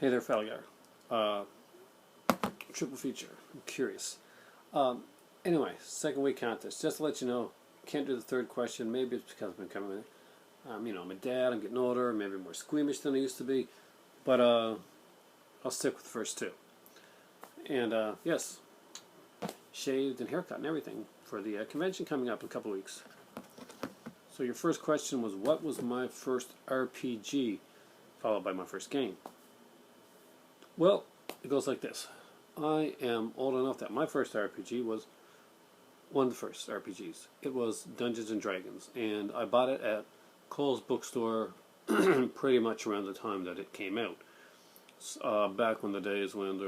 Hey there, Falagar. Uh, Triple feature. I'm curious. Anyway, second week contest. Just to let you know, can't do the third question. Maybe it's because I've been coming. I'm a dad. I'm getting older. Maybe more squeamish than I used to be. But I'll stick with the first two. And yes, shaved and haircut and everything for the convention coming up in a couple of weeks. So your first question was, what was my first RPG, followed by my first game? Well, it goes like this. I am old enough that my first RPG was one of the first RPGs. It was Dungeons and Dragons, and I bought it at Cole's bookstore pretty much around the time that it came out. Back when the days when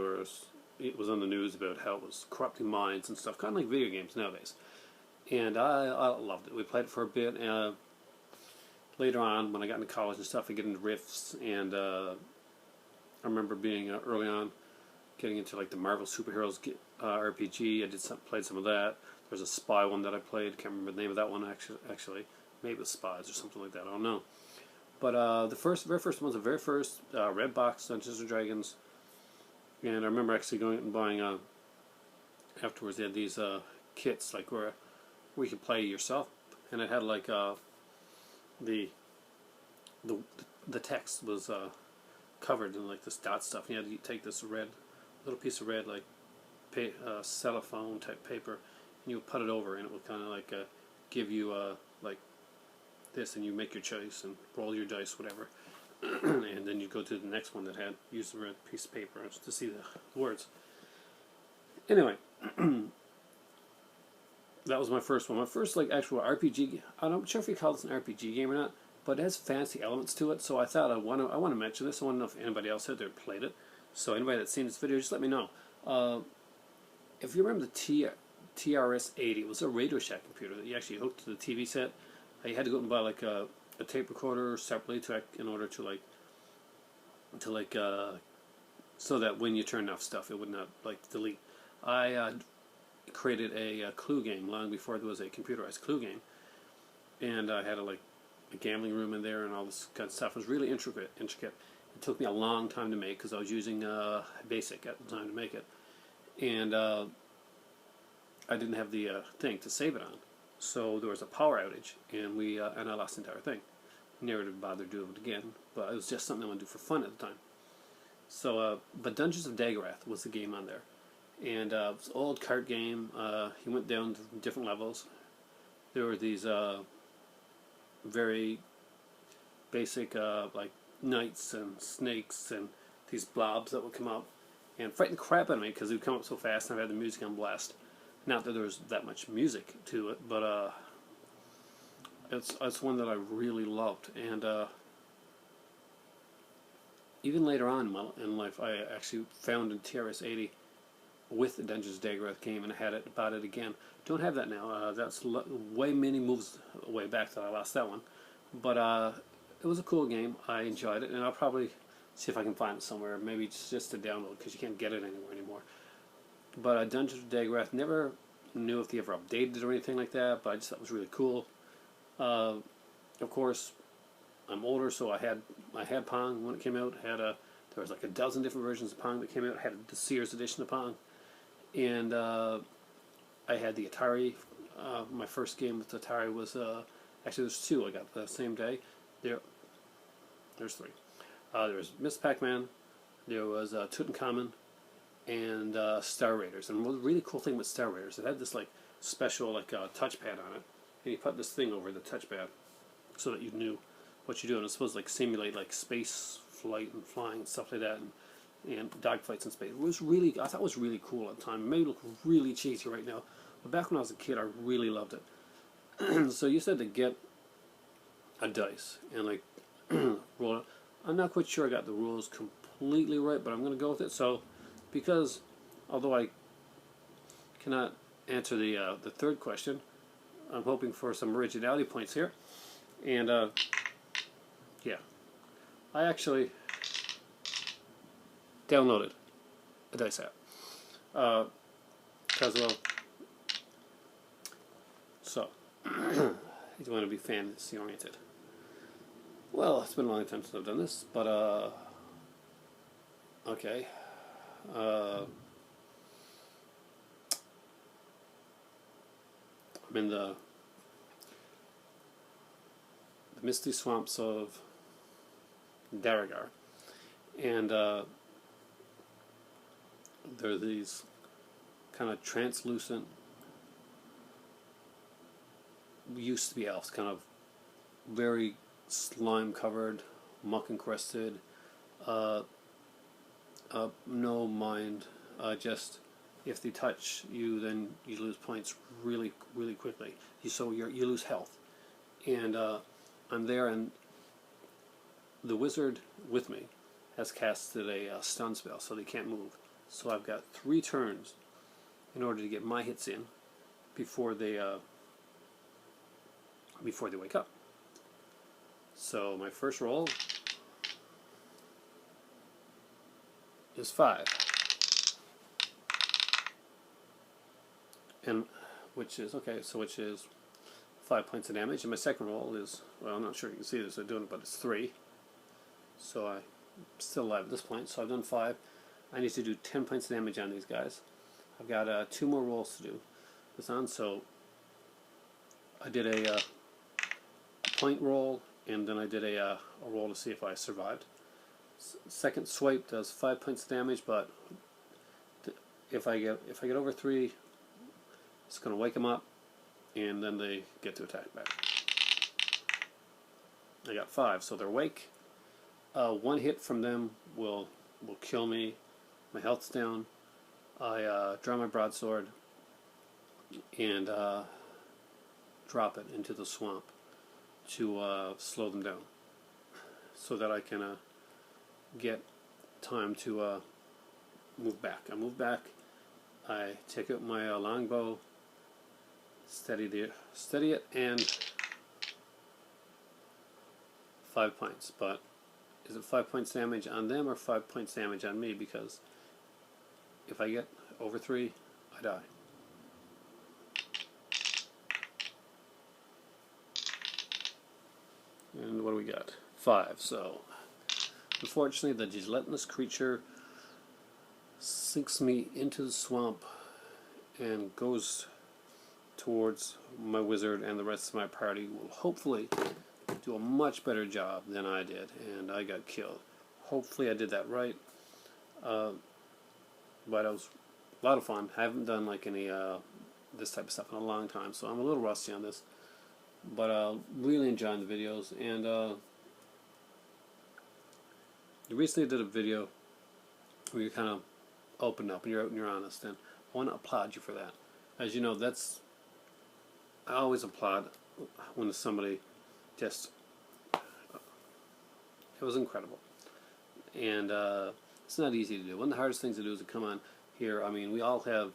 it was on the news about how it was corrupting minds and stuff, kind of like video games nowadays. And I loved it. We played it for a bit. Later on, when I got into college and stuff, I get into Rifts, and I remember being early on getting into like the Marvel superheroes RPG. I played some of that. There's a spy one that I played. Can't remember the name of that one actually. Maybe it was Spies or something like that. I don't know. But the very first one was the very first red box Dungeons and Dragons. And I remember actually going and buying afterwards. They had these kits like where you could play yourself, and it had like the text was covered in like this dot stuff. You had to take this little piece of red like cellophane type paper, and you would put it over, and it would kind of like give you like this, and you make your choice and roll your dice, whatever. And then you go to the next one that had used the red piece of paper to see the words. Anyway, that was my first one. My first like actual RPG. I'm not sure if you call this an RPG game or not, but it has fancy elements to it. So I thought I want to mention this. I want to know if anybody else out there played it. So anybody that's seen this video, just let me know. If you remember the TRS-80, it was a Radio Shack computer that you actually hooked to the TV set. You had to go and buy like a tape recorder separately in order to so that when you turned off stuff, it would not like delete. I created a Clue game long before there was a computerized Clue game, and I had a gambling room in there and all this kind of stuff. It was really intricate. It took me a long time to make because I was using BASIC at the time to make it, and I didn't have the thing to save it on. So there was a power outage, and I lost the entire thing. Never did bother doing it again, but it was just something I wanted to do for fun at the time. So, but Dungeons of Daggerath was the game on there, and it was an old card game. You went down to different levels. There were these very basic like knights and snakes and these blobs that would come up and frighten the crap out of me because they would come up so fast, and I had the music on blast. Not that there was that much music to it, but it's one that I really loved. And even later on in life, I actually found a TRS-80 with the Dungeons & Daggerath game, and I bought it again. Don't have that now. That's way many moves way back that I lost that one. But it was a cool game. I enjoyed it, and I'll probably see if I can find it somewhere. Maybe just to download because you can't get it anywhere anymore. But Dungeons & Daggerath, never knew if they ever updated it or anything like that, but I just thought it was really cool. Of course, I'm older, so I had Pong when it came out. There was like a dozen different versions of Pong that came out. I had the Sears edition of Pong, and I had the Atari. My first game with Atari was actually there's two I got the same day. There's three. There was Miss Pac-Man. There was Tutankhamun, and Star Raiders. And the really cool thing with Star Raiders, it had this like special touchpad on it, and you put this thing over the touchpad so that you knew what you're doing. It was supposed to like simulate like space flight and flying and stuff like that, and dogfights in space. I thought it was really cool at the time. It may look really cheesy right now, but back when I was a kid, I really loved it. So you said to get a dice and like roll it. I'm not quite sure I got the rules completely right, but I'm going to go with it. So, because although I cannot answer the third question, I'm hoping for some originality points here. And yeah, I actually downloaded a dice app because well, so you want to be fantasy oriented. Well, it's been a long time since I've done this, but Okay. I'm in the misty swamps of Daragar, and there are these kind of translucent, used to be elves, kind of very slime covered, muck encrusted, uh, no mind, just if they touch you, then you lose points really, really quickly. So you lose health, and I'm there, and the wizard with me has casted a stun spell, so they can't move. So I've got 3 turns in order to get my hits in before they wake up. So my first roll is 5, and which is 5 points of damage. And my second roll is, well, I'm not sure if you can see this, I'm doing it, but it's 3. So I'm still alive at this point. So I've done 5. I need to do 10 points of damage on these guys. I've got 2 more rolls to do this on. So I did a point roll, and then I did a roll to see if I survived. Second swipe does 5 points of damage, but if I get over 3, it's going to wake them up, and then they get to attack back. I got 5, so they're awake. 1 hit from them will kill me. My health's down. I draw my broadsword and drop it into the swamp to slow them down, so that I can get time to move back. I move back. I take out my longbow, steady it, and 5 points. But is it 5 points damage on them or 5 points damage on me? Because if I get over 3, I die. And what do we got? 5. So unfortunately, the gelatinous creature sinks me into the swamp and goes towards my wizard, and the rest of my party will hopefully do a much better job than I did, and I got killed. Hopefully I did that right. But it was a lot of fun. I haven't done like any this type of stuff in a long time, so I'm a little rusty on this. But really enjoying the videos, and you recently did a video where you kind of opened up and you're out and you're honest, and I want to applaud you for that. As you know, I always applaud when somebody just, it was incredible, and it's not easy to do. One of the hardest things to do is to come on here. I mean, we all have,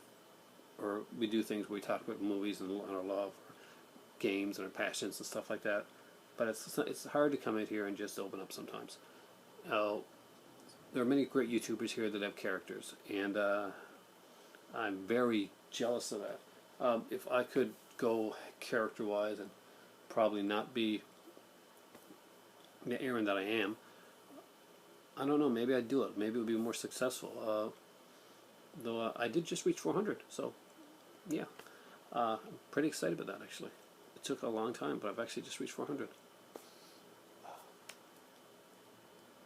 or we do things where we talk about movies and our love, or games and our passions and stuff like that. But it's hard to come in here and just open up sometimes. There are many great YouTubers here that have characters, and I'm very jealous of that. If I could go character-wise and probably not be the Aaron that I am, I don't know, maybe I'd do it. Maybe it would be more successful. Though I did just reach 400, so yeah. I'm pretty excited about that, actually. It took a long time, but I've actually just reached 400.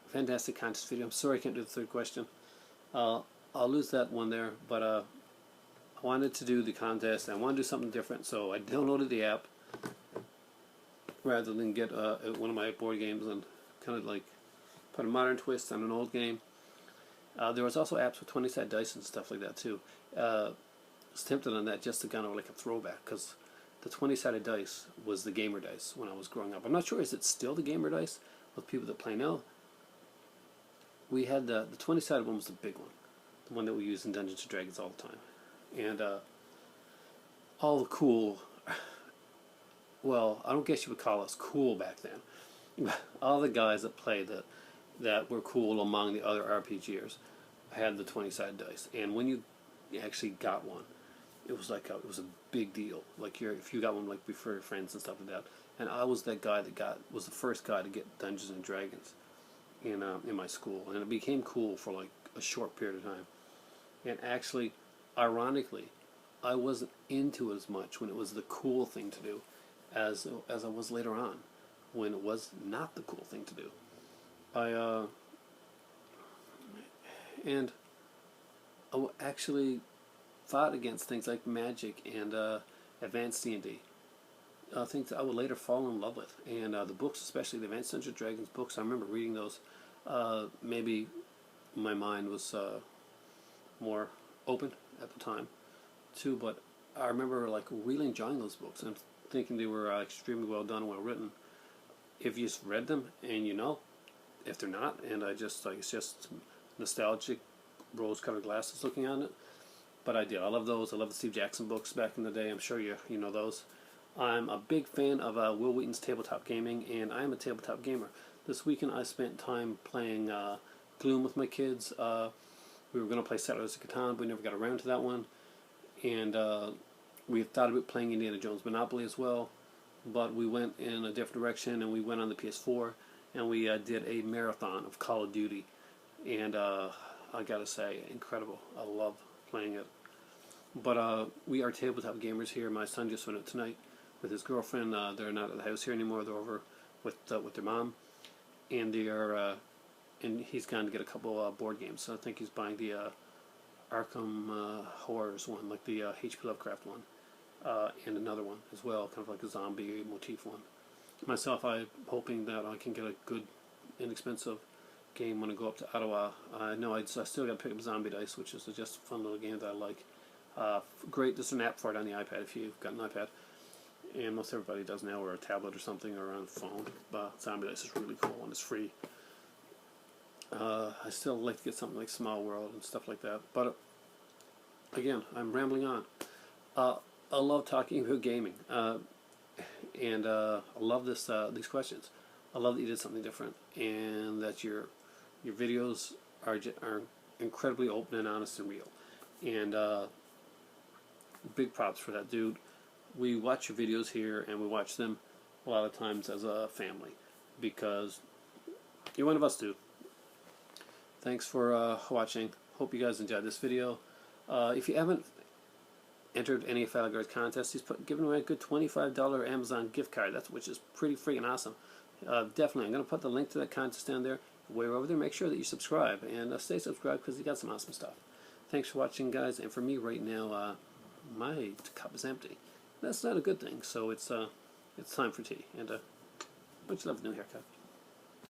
Fantastic contest video. I'm sorry I can't do the third question. I'll lose that one there, but I wanted to do the contest. I want to do something different, so I downloaded the app rather than get one of my board games and kind of like put a modern twist on an old game. There was also apps with 20-sided dice and stuff like that too. I was tempted on that just to kind of like a throwback, because the 20-sided dice was the gamer dice when I was growing up. I'm not sure, is it still the gamer dice with people that play now? We had the 20-sided one was the big one, the one that we use in Dungeons and Dragons all the time. And all the cool, well, I don't guess you would call us cool back then. All the guys that played that were cool among the other RPGers had the 20-sided dice. And when you actually got one, it was like it was a big deal. Like if you got one like before your friends and stuff like that. And I was that guy that was the first guy to get Dungeons and Dragons in my school, and it became cool for like a short period of time. And actually, ironically, I wasn't into it as much when it was the cool thing to do as I was later on when it was not the cool thing to do. And I actually fought against things like Magic and Advanced D&D. Things that I would later fall in love with. And the books, especially the Advanced Dungeons & Dragons books, I remember reading those. Maybe my mind was more open at the time too, but I remember like really enjoying those books and thinking they were extremely well done and well written. If you just read them and you know, if they're not, and I just like it's just nostalgic rose-colored glasses looking on it. But I did. I love those. I love the Steve Jackson books back in the day. I'm sure you know those. I'm a big fan of Will Wheaton's tabletop gaming, and I am a tabletop gamer. This weekend I spent time playing Gloom with my kids. We were going to play Settlers of Catan, but we never got around to that one. And we thought about playing Indiana Jones Monopoly as well, but we went in a different direction, and we went on the PS4, and we did a marathon of Call of Duty. And I gotta say, incredible. I love playing it. But we are tabletop gamers here. My son just went out tonight with his girlfriend. They're not at the house here anymore. They're over with their mom, and they are. And he's gone to get a couple board games. So I think he's buying the Arkham Horrors one, like the H.P. Lovecraft one, and another one as well, kind of like a zombie motif one. Myself, I'm hoping that I can get a good, inexpensive game when I go up to Ottawa. I know I still got to pick up Zombie Dice, which is just a fun little game that I like. Great, there's an app for it on the iPad if you've got an iPad. And most everybody does now, or a tablet or something, or on a phone. Zombie Dice is really cool and it's free. I still like to get something like Small World and stuff like that. But again, I'm rambling on. I love talking about gaming, and I love these questions. I love that you did something different, and that your videos are incredibly open and honest and real. And big props for that, dude. We watch your videos here, and we watch them a lot of times as a family because you're one of us, dude. Thanks for watching. Hope you guys enjoyed this video. If you haven't entered any of Falagar's contests, he's giving away a good $25 Amazon gift card, which is pretty freaking awesome. Definitely, I'm going to put the link to that contest down there. While you're over there, make sure that you subscribe, and stay subscribed because he got some awesome stuff. Thanks for watching, guys, and for me right now, my cup is empty. That's not a good thing, so it's time for tea, and much love, new haircut.